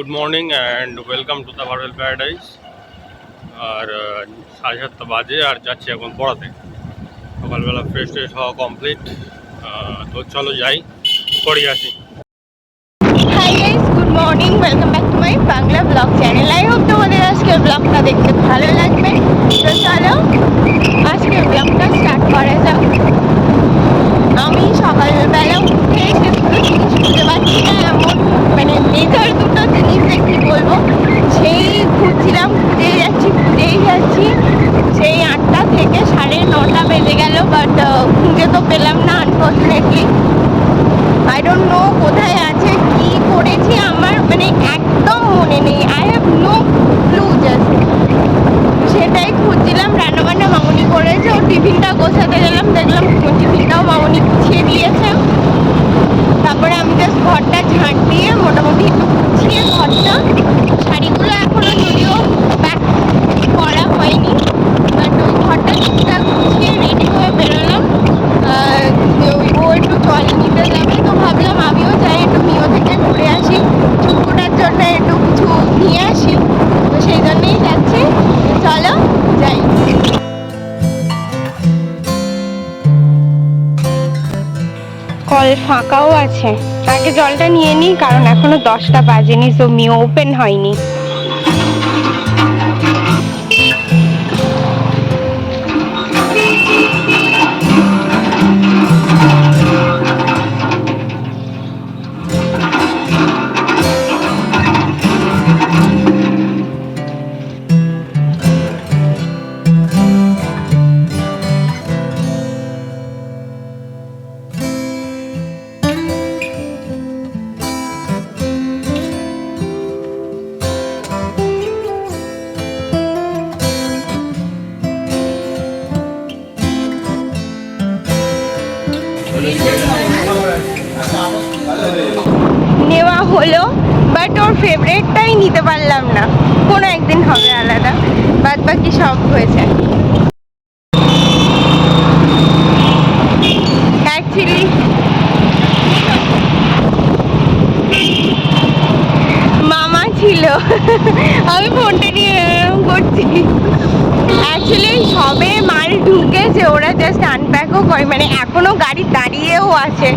Good morning and welcome to the virtual paradise. আর 7:30 বাজে আর যাচ্ছি এখন পড়াতে। সকালবেলা ফ্রেশ ট্রেশ হওয়া কমপ্লিট। তো চলো যাই, পড়ি আসি। Hi guys, good morning, welcome back to my Bangla blog channel. I hope তোমাদের আজকের ব্লগটা দেখতে ভালো লাগবে। তো চলো আজকের ব্লগটা স্টার্ট করা যাক। আমি সকালবেলা উঠে যে দুটো জিনিস খুঁজে পাচ্ছি না, এমন মানে মেজর দুটো জিনিস কি বলবো, সেই খুঁজছিলাম, খুঁজেই যাচ্ছি। সেই 8টা থেকে 9:30 বেজে গেল, বাট খুঁজে তো পেলাম না আনফর্চুনেটলি। আই ডোন্ট নো কোথায় আছে, কি করেছি আমার মানে একদম মনে নেই। I have no clue. Just সেটাই খুঁজছিলাম। রান্নাবান্না মামুনি করেছে, ও টিফিনটা গোছাতে গেলাম, দেখলাম টিফিনটাও মামুনি গুছিয়ে দিয়েছে। তারপরে আমি জাস্ট ঘরটা ঝাঁট দিয়ে মোটামুটি একটু গুছিয়ে ঘরটা, শাড়িগুলো এখনো যদিও প্যাক করা হয়নি, বাট ওই ঘরটা ঠিকঠাক গুছিয়ে রেডি হয়ে বেরোলাম। ও একটু জল নিতে যাবে, তো ভাবলাম আমিও যাই, একটু মিও থেকে ঘুরে আসি, চুটকুটার জন্য একটু কিছু নিয়ে আসি। তো সেই জন্যই যাচ্ছি। চলো যাই। কল ফাঁকাও আছে। আগে জলটা নিয়ে নিই, কারণ এখনো 10টা বাজেনি, তো মিও ওপেন হয়নি। নেওয়া হলো, বাট ওর ফেভারিটটাই নিতে পারলাম না। কোনো একদিন হবে আলাদা, বাদ বাকি সব হয়েছে। অ্যাকচুয়ালি মামা ছিল, আমি ফোনটা নিয়ে এরকম করছি। অ্যাকচুয়ালি সবে মাল ঢুকেছে, ওরা জাস্ট আনপ্যাকও করে, মানে এখনো গাড়ি দাঁড়িয়েও আছে,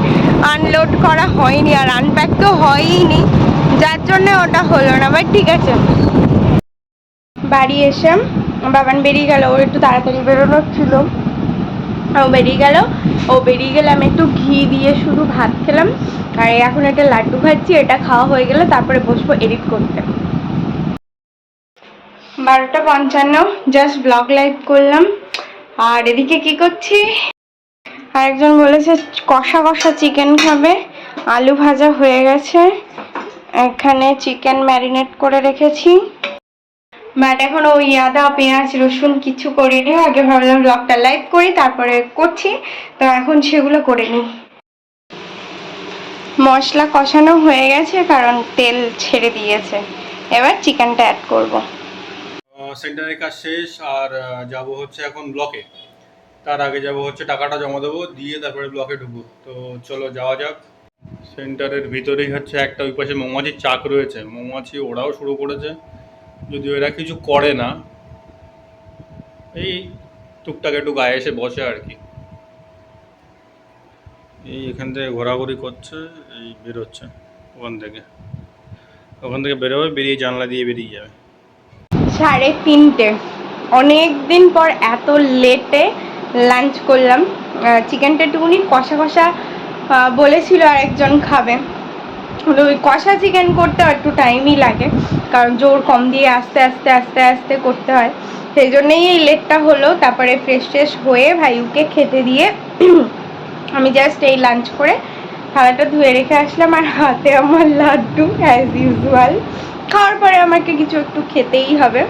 আনলোড করা হয়নি আর আনপ্যাক তো হয়ইনি, যার জন্য ওটা হলো না। বাট ঠিক আছে। বাড়ি এসে বাবান বেরিয়ে গেল, ওর একটু তাড়াতাড়ি বেরোনোর ছিল, ও বেরিয়ে গেলে আমি একটু ঘি দিয়ে শুধু ভাত খেলাম। আর এখন একটা লাড্ডু খাচ্ছি, এটা খাওয়া হয়ে গেলে তারপরে বসবো এডিট করতে। 12:55, জাস্ট ব্লগ লাইভ করলাম। আর এদিকে কি করছি, আরেকজন বলেছে কষা কষা চিকেন খাবে, আলু ভাজা হয়ে গেছে, এখানে চিকেন ম্যারিনেট করে রেখেছি। বাট এখন ওই আদা পেঁয়াজ রসুন কিছু করিনি, আগে ভাবলাম ব্লগটা লাইভ করি তারপরে করছি, তো এখন সেগুলো করে নিই। মশলা কষানো হয়ে গেছে, কারণ তেল ছেড়ে দিয়েছে, এবার চিকেনটা অ্যাড করব। সেন্টারের কাজ শেষ আর যাব হচ্ছে এখন ব্লকে। তার আগে যাব হচ্ছে টাকাটা জমা দেবো, দিয়ে তারপরে ব্লকে ঢুকবো। তো চলো যাওয়া যাক। সেন্টারের ভিতরেই হচ্ছে একটা ওই পাশে মৌমাছির চাক রয়েছে, মৌমাছি ওরাও শুরু করেছে, যদিও এরা কিছু করে না, এই টুকটাক একটু গায়ে এসে বসে আর কি। এই এখান থেকে ঘোরাঘুরি করছে, এই বেরোচ্ছে ওখান থেকে বেরোবে, বেরিয়ে জানলা দিয়ে বেরিয়ে যাবে। 3:30, অনেক দিন পর এত লেটে লাঞ্চ করলাম। চিকেনটা একটুকুনি কষা কষা বলেছিল আরেকজন খাবে, ওই কষা চিকেন করতে একটু টাইমই লাগে, কারণ জোর কম দিয়ে আস্তে আস্তে আস্তে আস্তে করতে হয়, সেই জন্যই এই লেটটা হলো। তারপরে ফ্রেশ ট্রেশ হয়ে ভাইউকে খেতে দিয়ে আমি জাস্ট এই লাঞ্চ করে থালাটা ধুয়ে রেখে আসলাম, আর হাতে আমার লাড্ডু অ্যাজ ইউজুয়াল। খাওয়ার পরে আমাকে কিছু একটু খেতেই হবে।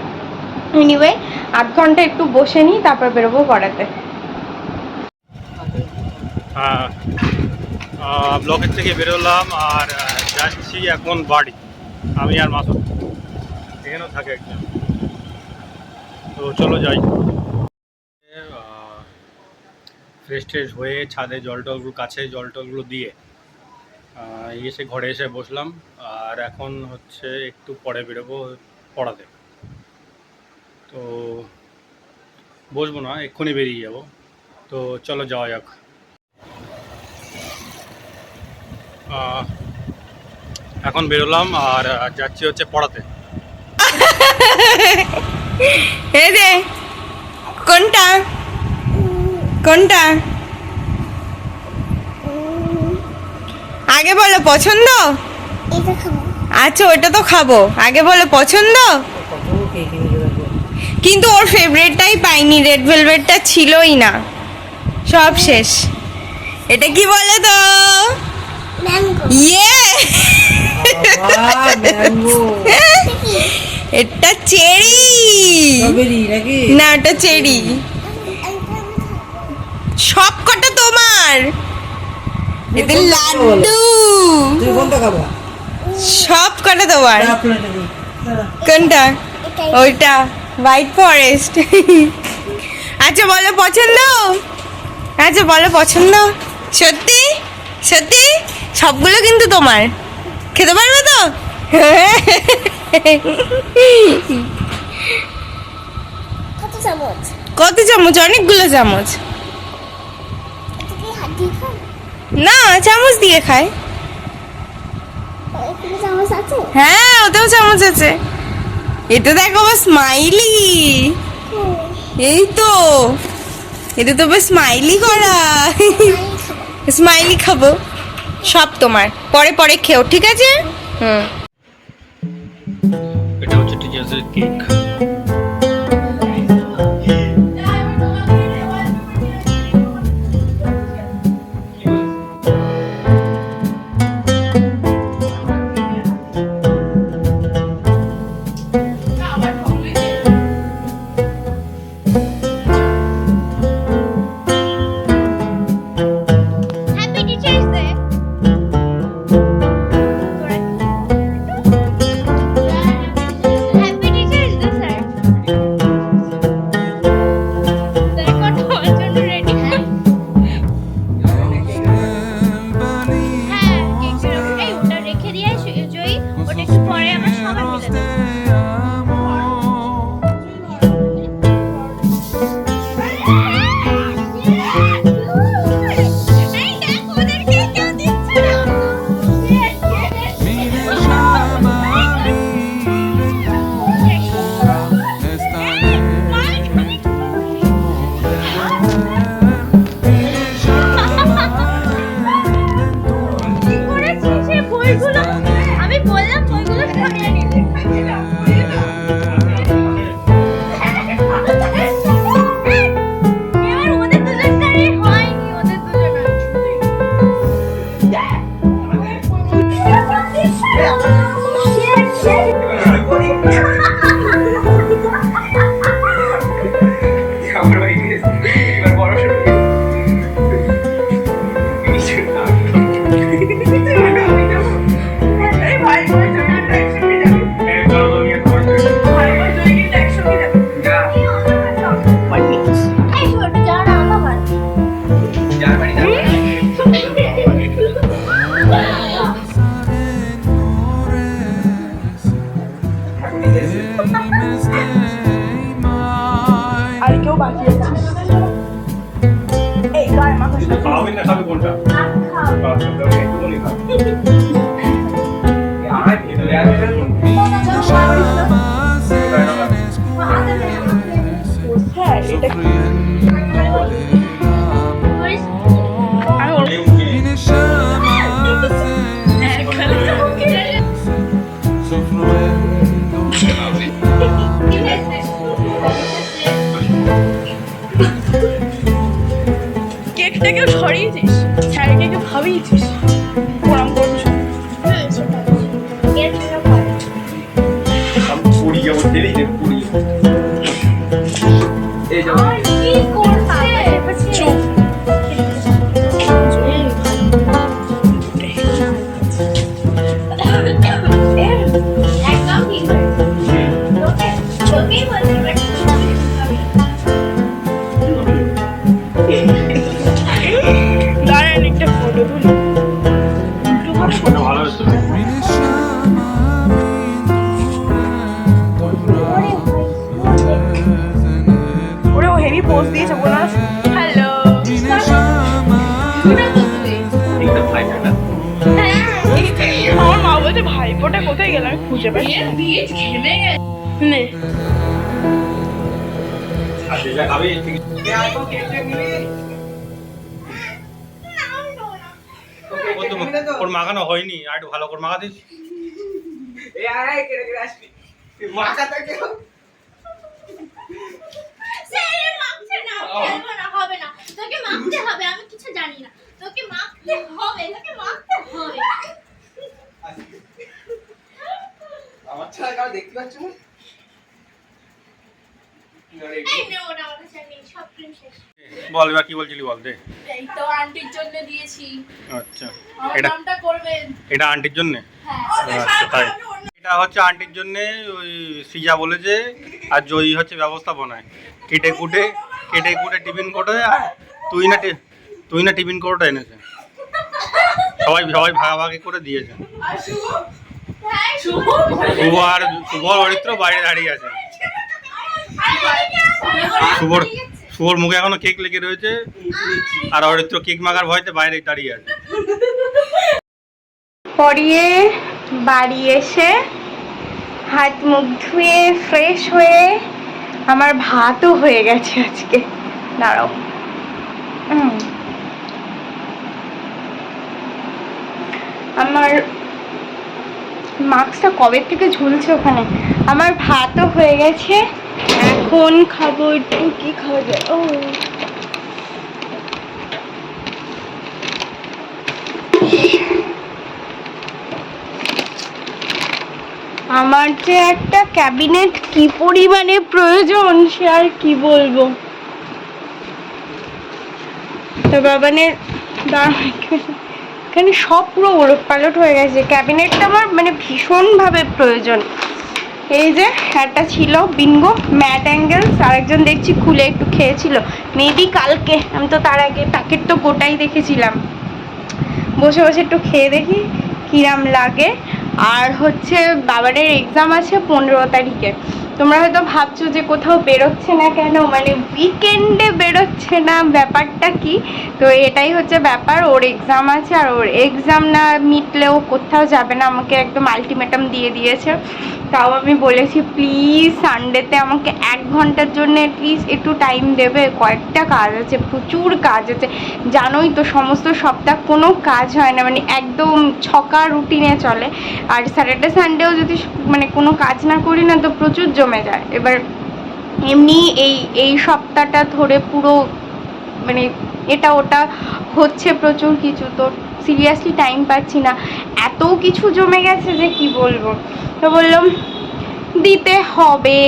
এনিওয়ে, 8 ঘন্টা একটু বসে নিই, তারপর বেরোবো পড়াতে। হ্যাঁ, ব্লকের থেকে বেরোলাম আর যাচ্ছি এখন বাড়ি। আমি আর মাসুদ, এখানেও থাকে একজন, তো চলো যাই। ফ্রেশ ট্রেশ হয়ে ছাদে জল টলগুলো, কাছে জল টলগুলো দিয়ে এসে ঘরে এসে বসলাম, আর এখন হচ্ছে একটু পরে বেরোবো পড়াতে। তো বসবো না, এক্ষুনি বেরিয়ে যাব। তো চলো যাওয়া যাক। এখন বেরোলাম আর যাচ্ছি হচ্ছে পড়াতে। এই রে, কোনটা কোনটা আগে বলো পছন্দ? আচ্ছা ওটা তো খাবো, আগে বলো পছন্দ। কিন্তু ওর ফেভারিটটাই পাইনি, রেড ভেলভেটটা ছিলই না, সব শেষ। এটা কি বলে তো? ইয়ে এটা চেরি না, এটা চেরি। সব কটা তোমার, এটা লাড্ডু, সব কটা তোমার। কোনটা? ওইটা হোয়াইট ফরেস্ট। আচ্ছা বলো পছন্দ, আচ্ছা বলো পছন্দ। সত্যি সত্যি সবগুলো কিন্তু তোমার, খেতে পারবে তো? কত চামচ? অনেকগুলো চামচ। না, চামচ দিয়ে খায়। হ্যাঁ, ওতেও চামচ আছে। এটা দেখো স্মাইলি, এই তো এটা তো বেশ স্মাইলি করা। স্মাইলি খাবো, সব তোমার, পরে পরে খেও, ঠিক আছে? এটা হচ্ছে টিচার্সের কেক। আর কেউ বাকি আছিস? এই গায়ে মাথা খাওয়াবি না, খাবি কোনটা? একটুখানি খা। কেকটাকেও সরিয়েছিস, স্যারকে কেউ খাবিয়েছিস, প্রণাম করবো। চুপ। দাঁড়ান একটা ফটো তুলি। আমার মা বলছে ভাইফোঁটা কোথায় গেল, আমি খুঁজে পাই নে। ওর মাখানো হয়নি, আর একটু ভালো করে মাখা দিস। হবে না, তোকে মাখতে হবে, আমি কিছু জানি না, তোকে মাখতে হবে, তোকে মাখতে হবে। আমার ছাড়া কাউ দেখতে পাচ্ছ না? এই নে, ওটা আমার কাছে নেই, সব ক্রিম শেষ। বল এবার কি বলছিলি, বল দে। এই তো আন্টির জন্য দিয়েছি, আচ্ছা, আমার এটা নামটা করবেন। এটা আন্টির জন্য। হ্যাঁ, আচ্ছা তাই, এটা হচ্ছে আন্টির জন্য। ওই সৃজা বলেছে, আর জয়ী হচ্ছে ব্যবস্থাপনায়। কেটে কুটে টিফিন কোটে, আর তুই না টিফিন কোটটা এনেছে। সবাই ভাগাভাগি করে দিয়েছে। আর শুভ? হ্যাঁ, শুভ। শুভ অরিত্র বাইরে দাঁড়িয়ে আছে। শুভর মুখে এখনো কেক লেগে রয়েছে, আর অরিত্র কেক মাখার ভয়তে বাইরে দাঁড়িয়ে আছে। পরিয়ে বাড়ি এসে হাত মুখ ধুয়ে ফ্রেশ হয়ে আমার ভাতও হয়ে গেছে আজকে। দাঁড়াও, আমার মাস্কটা কবে থেকে ঝুলছে ওখানে। আমার ভাতও হয়ে গেছে, এখন খাবো একটু। কি খাওয়া যায়? ও আমার যে একটা ক্যাবিনেট কি পরিমাণে প্রয়োজন সে আর কি বলবো। তো বাবানের এখানে সব পুরো ওলট পালট হয়ে গেছে। ক্যাবিনেটটা আমার মানে ভীষণভাবে প্রয়োজন। এই যে একটা ছিল বিঙ্গো ম্যাট অ্যাঙ্গেলস, আরেকজন দেখছি খুলে একটু খেয়েছিল, মেবি কালকে। আমি তো তার আগে প্যাকেট তো গোটাই দেখেছিলাম, বসে বসে একটু খেয়ে দেখি কিরাম লাগে। আর হচ্ছে বাবারের এক্সাম আছে 15 তারিখে। তোমরা হয়তো ভাবছো যে কোথাও বেরোচ্ছে না কেন, মানে উইকেন্ডে বেরোচ্ছে না, ব্যাপারটা কি? তো এটাই হচ্ছে ব্যাপার, ওর এক্সাম আছে, আর ওর এক্সাম না মিটলেও কোথাও যাবে না। আমাকে একদম আলটিমেটাম দিয়ে দিয়েছে। তাও আমি বলেছি প্লিজ সানডেতে আমাকে 1 ঘন্টার জন্য অ্যাটলিস্ট একটু টাইম দেবে, কয়েকটা কাজ আছে, প্রচুর কাজ আছে। জানোই তো সমস্ত সপ্তাহ কোনো কাজ হয় না, মানে একদম ছকা রুটিনে চলে। আর স্যাটারডে সানডেও যদি মানে কোনো কাজ না করি না তো প্রচুর জমে যায়। এবার এমনি এই সপ্তাহটা ধরে পুরো মানে এটা ওটা হচ্ছে প্রচুর কিছু, তো সিরিয়াসলি টাইম পাচ্ছি না, এত কিছু জমে গেছে যে কি বলবো। তো বললাম দিতে হবে,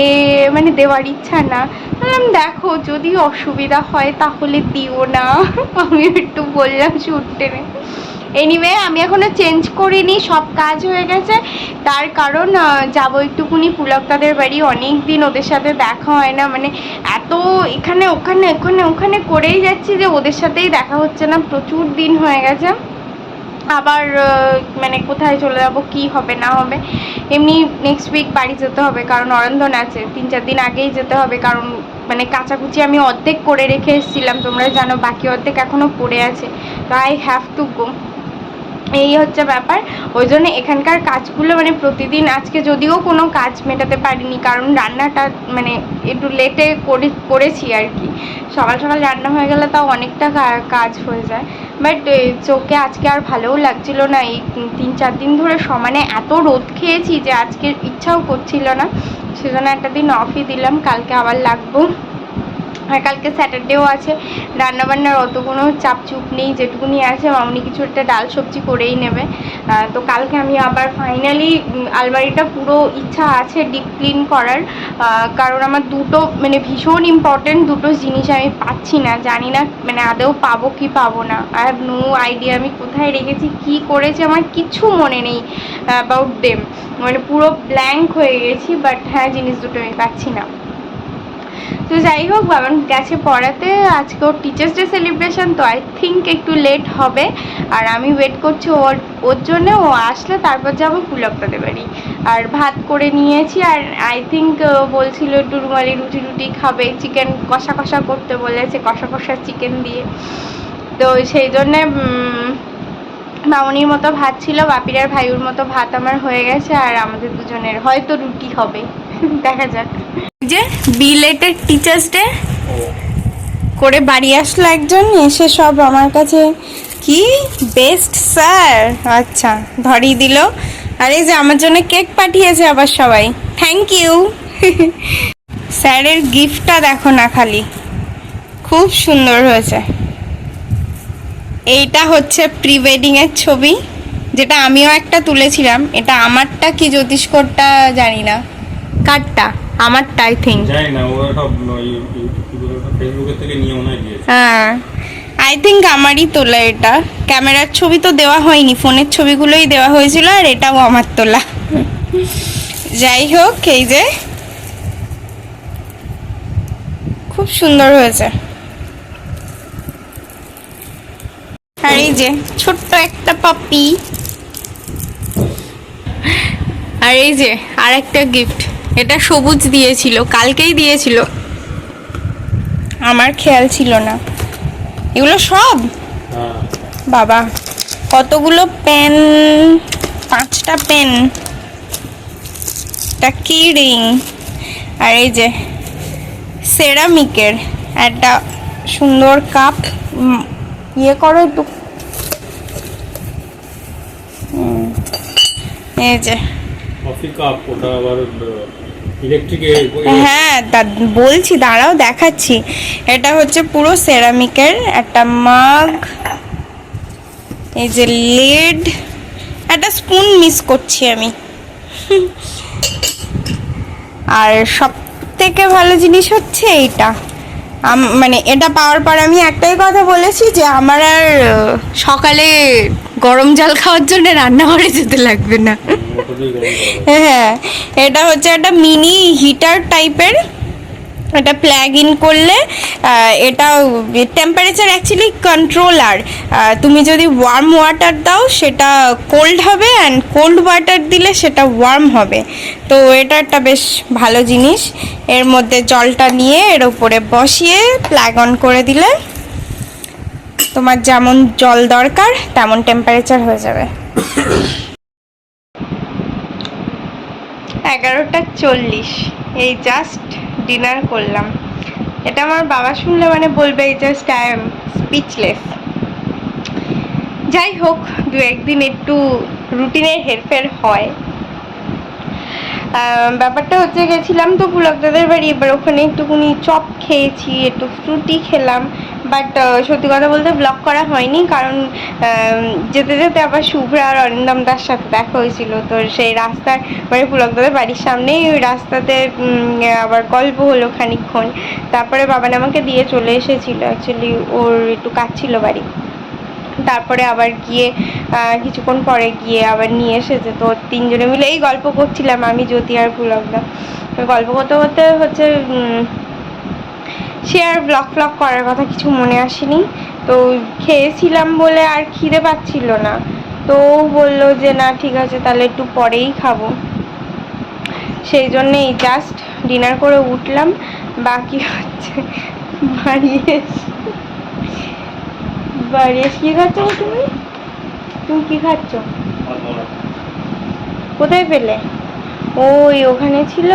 মানে দেওয়ার ইচ্ছা না। বললাম দেখো যদি অসুবিধা হয় তাহলে দিও না। আমি একটু বললাম শুট টেনে। এনিওয়ে আমি এখনো চেঞ্জ করিনি, সব কাজ হয়ে গেছে। তার কারণ যাবো একটুকুনি পুলকদাদের বাড়ি, অনেক দিন ওদের সাথে দেখা হয় না, মানে এত এখানে ওখানে করেই যাচ্ছি যে ওদের সাথেই দেখা হচ্ছে না, প্রচুর দিন হয়ে গেছে। আবার মানে কোথায় চলে যাবো, কি হবে না হবে। এমনি নেক্সট উইক বাড়ি যেতে হবে, কারণ অরন্ধন আছে, 3-4 দিন আগেই যেতে হবে। কারণ মানে কাচাকুচি আমি অর্ধেক করে রেখে এসেছিলাম, তোমরা জানো, বাকি অর্ধেক এখনো পড়ে আছে, তো আই হ্যাভ টু গো। এই হচ্ছে ব্যাপার। ওই জন্য এখানকার কাজগুলো মানে প্রতিদিন, আজকে যদিও কোনো কাজ মেটাতে পারিনি, কারণ রান্নাটা মানে একটু লেটে করেছি আর কি। সকাল সকাল রান্না হয়ে গেলে তাও অনেকটা কাজ হয়ে যায়। বাট চোখে আজকে আর ভালোও লাগছিল না, এই 3-4 দিন ধরে সমানে এত রোদ খেয়েছি যে আজকে ইচ্ছাও করছিল না, সেজন্য একটা দিন অফই দিলাম। কালকে আবার লাগবো, আর কালকে স্যাটারডেও আছে। রান্নাবান্নার অত কোনো চাপচুপ নেই, যেটুকুনি আছে মামনি কিছু একটা ডাল সবজি করেই নেবে। তো কালকে আমি আবার ফাইনালি আলমারিটা পুরো ইচ্ছা আছে ডিপ ক্লিন করার, কারণ আমার দুটো মানে ভীষণ ইম্পর্টেন্ট দুটো জিনিস আমি পাচ্ছি না, জানি না মানে আদৌ পাবো কি পাবো না। আই হ্যাভ নো আইডিয়া আমি কোথায় রেখেছি, কি করেছি, আমার কিছু মনে নেই অ্যাবাউট দেম, মানে পুরো ব্ল্যাঙ্ক হয়ে গেছি। বাট হ্যাঁ, জিনিস দুটো আমি পাচ্ছি না। তো যাই হোক, বাবান গেছে পড়াতে, আজকে ওর টিচার্স ডে সেলিব্রেশন, তো আই থিঙ্ক একটু লেট হবে। আর আমি ওয়েট করছি ওর জন্য, ও আসলে তারপর যাবো পুলকদাদের বাড়ি। আর ভাত করে নিয়েছি, আর আই থিঙ্ক বলছিল একটু রুমালি রুটি খাবে, চিকেন কষা করতে বলেছে, কষা চিকেন দিয়ে। তো সেই জন্যে মামনির মতো ভাত ছিল, বাপির আর ভাইউর মতো ভাত আমার হয়ে গেছে, আর আমাদের দুজনের হয়তো রুটি হবে। দেখা যাক। যে বিলেটেড টিচার্স ডে করে বাড়ি আসলো একজন, এসে সব আমার কাছে কি বেস্ট স্যার আচ্ছা ধরিয়ে দিল। আর এই যে আমার জন্য কেক পাঠিয়েছে আবার সবাই, থ্যাংক ইউ। স্যারের গিফটটা দেখো না খালি, খুব সুন্দর হয়েছে। এইটা হচ্ছে প্রি ওয়েডিং এর ছবি, যেটা আমিও একটা তুলেছিলাম। এটা আমারটা কি জ্যোতিষ্করটা জানি না, কারটা আমারটা আই থিঙ্ক, জানি না, ওরা সব ফেসবুকের থেকে নিয়ে মনে হয় দিয়েছে। হ্যাঁ আই থিঙ্ক আমারই তোলা এটা। ক্যামেরার ছবি তো দেওয়া হয়নি, ফোনের ছবিগুলোই দেওয়া হয়েছিল, আর এটাও আমার তোলা। যাই হোক, এই যে খুব সুন্দর হয়েছে। আর এই যে ছোট্ট একটা পাপি। আর এই যে আর একটা গিফট, এটা সবুজ দিয়েছিল, কালকেই দিয়েছিল, আমার খেয়াল ছিল না। এগুলো সব হ্যাঁ, বাবা কতগুলো পেন, 5টা পেন, একটা কি রিং, আর এই যে সেরামিকের একটা সুন্দর কাপ। ইয়ে করো একটু, এই যে কফি কাপ, ওটা আবার ইলেকট্রিকে। হ্যাঁ বলছি, দাঁড়াও দেখাচ্ছি। এটা হচ্ছে পুরো সেরামিকের একটা মাগ, এই যে লিড, একটা স্পুন মিস করছি আমি। আর সব থেকে ভালো জিনিস হচ্ছে এইটা, মানে এটা পাওয়ার পর আমি একটাই কথা বলেছি যে আমার আর সকালে গরম জল খাওয়ার জন্য রান্নাঘরে যেতে লাগবে না। হ্যাঁ, এটা হচ্ছে একটা মিনি হিটার টাইপের। এটা প্লাগ ইন করলে এটা টেম্পারেচার অ্যাকচুয়ালি কন্ট্রোলার। তুমি যদি ওয়ার্ম ওয়াটার দাও সেটা কোল্ড হবে, অ্যান্ড কোল্ড ওয়াটার দিলে সেটা ওয়ার্ম হবে। তো এটা একটা বেশ ভালো জিনিস। এর মধ্যে জলটা নিয়ে এর উপরে বসিয়ে প্লাগ অন করে দিলে তোমার যেমন জল দরকার তেমন টেম্পারেচার হয়ে যাবে। 11:40, এই জাস্ট ডিনার করলাম। এটা আমার বাবা শুনলে মানে বলবে জাস্ট আই এম স্পিচলেস। যাই হোক, দু একদিন একটু রুটিনের হেরফের হয়। ব্যাপারটা হচ্ছে গেছিলাম তো পুলক দাদের বাড়ি, এবার ওখানে একটুখানি চপ খেয়েছি, একটু ফ্রুটি খেলাম, বাট সত্যি কথা বলতে ব্লগ করা হয়নি, কারণ যেতে যেতে আবার শুভ্রা আর অরিন্দম দার সাথে দেখা হয়েছিল। তো সেই রাস্তার মানে পুলক দাদের বাড়ির সামনেই ওই রাস্তাতে আবার গল্প হলো খানিকক্ষণ। তারপরে বাবান আমাকে দিয়ে চলে এসেছিল, অ্যাকচুয়ালি ওর একটু কাজ ছিল বাড়ি। তারপরে আবার গিয়ে কিছুক্ষণ পরে গিয়ে আবার নিয়ে এসেছে। তো তিনজনে মিলে এই গল্প করছিলাম, আমি জ্যোতি আর পুলকদা। গল্প করতে করতে হচ্ছে সে আর ব্লগ করার কথা কিছু মনে আসেনি। তো খেয়েছিলাম বলে আর খিদে পাচ্ছিল না, তো বললো যে না ঠিক আছে তাহলে একটু পরেই খাবো। সেই জন্যেই জাস্ট ডিনার করে উঠলাম। বাকি হচ্ছে বাড়ি কি খাচ্ছ তুমি? তুমি কি খাচ্ছ? কোথায় পেলে? ওই ওখানে ছিল,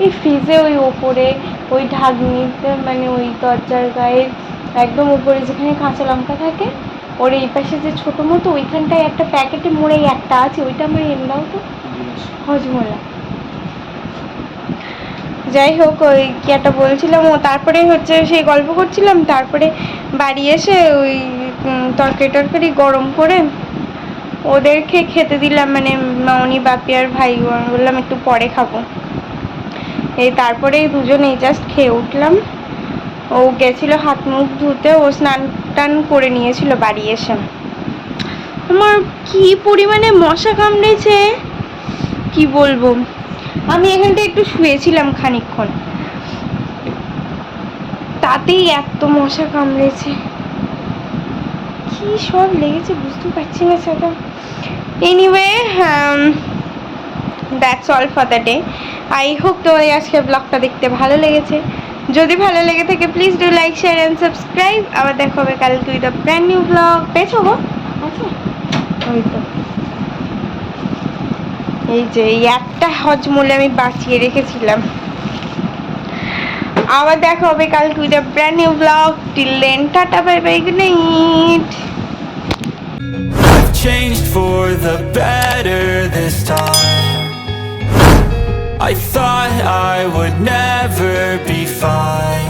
এই ফ্রিজে ওই ওপরে ওই ঢাকনিতে, মানে ওই দরজার গায়ে একদম উপরে যেখানে কাঁচা লঙ্কা থাকে, ওর এই পাশে যে ছোটো মতো ওইখানটায় একটা প্যাকেটে মোড়েই একটা আছে, ওইটা আমার এনে দাও তো, হজমোলা। যাই হোক, ওই কি একটা বলছিলাম। ও তারপরে হচ্ছে সেই গল্প করছিলাম, তারপরে বাড়ি এসে ওই তরকারি গরম করে ওদেরকে খেতে দিলাম, মানে মামনি, বাপি আর ভাই। বললাম একটু পরে খাবো। এই তারপরে দুজনেই জাস্ট খেয়ে উঠলাম। ও গেছিল হাত মুখ ধুতে, ও স্নান টান করে নিয়েছিল বাড়ি এসে। আমার কি পরিমাণে মশা কামড়েছে কি বলবো। আমি এখানটা একটু শুয়েছিলাম খানিকক্ষণ, তাতেই এত মশা কামড়েছে, কি সব লেগেছে বুঝতে পারছি না সেটা। Anyway, that's all for the day. I hope তোমাদের আজকে ব্লগটা দেখতে ভালো লেগেছে। যদি ভালো লেগে থাকে please do like share and subscribe. আবার দেখা হবে কালকে with a brand new blog. পেয়েছো গো? আছে ওই তো, এই যে এই একটা হজমূলে আমি বাঁচিয়ে রেখেছিলাম। আবার দেখা হবে কালকে with a brand new blog. Till then tata bye bye, good night. I've changed for the better this time. I thought I would never be fine.